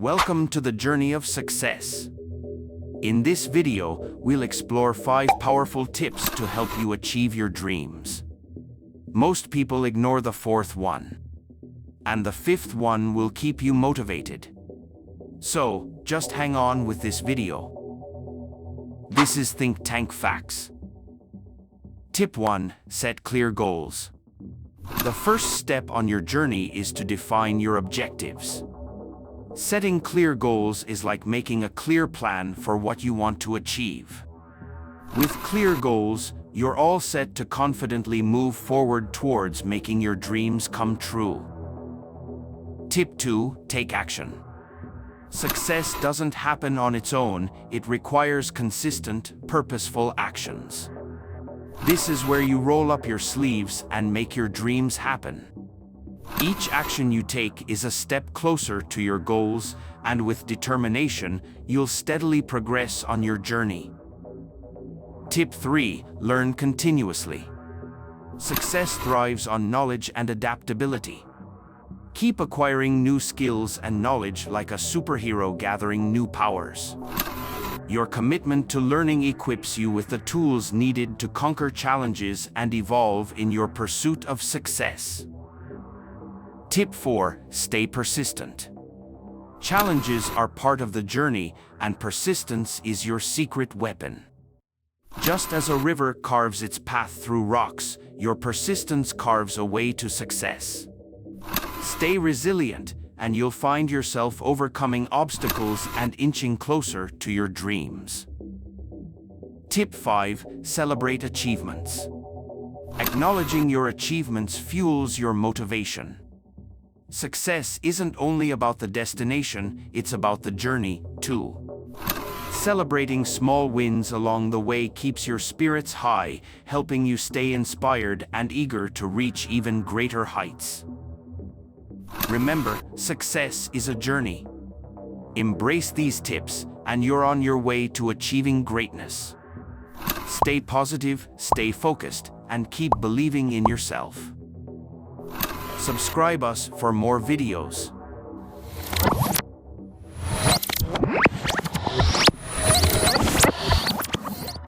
Welcome to the journey of success. In this video, we'll explore 5 powerful tips to help you achieve your dreams. Most people ignore the 4th one. And the 5th one will keep you motivated. So, just hang on with this video. This is Think Tank Facts. Tip 1. Set clear goals. The first step on your journey is to define your objectives. Setting clear goals is like making a clear plan for what you want to achieve. With clear goals, you're all set to confidently move forward towards making your dreams come true. Tip 2. Take action. Success doesn't happen on its own, it requires consistent, purposeful actions. This is where you roll up your sleeves and make your dreams happen. Each action you take is a step closer to your goals, and with determination, you'll steadily progress on your journey. Tip 3. Learn continuously. Success thrives on knowledge and adaptability. Keep acquiring new skills and knowledge like a superhero gathering new powers. Your commitment to learning equips you with the tools needed to conquer challenges and evolve in your pursuit of success. Tip 4. Stay persistent. Challenges are part of the journey, and persistence is your secret weapon. Just as a river carves its path through rocks, your persistence carves a way to success. Stay resilient, and you'll find yourself overcoming obstacles and inching closer to your dreams. Tip 5. Celebrate achievements. Acknowledging your achievements fuels your motivation. Success isn't only about the destination, it's about the journey, too. Celebrating small wins along the way keeps your spirits high, helping you stay inspired and eager to reach even greater heights. Remember, success is a journey. Embrace these tips, and you're on your way to achieving greatness. Stay positive, stay focused, and keep believing in yourself. Subscribe us for more videos.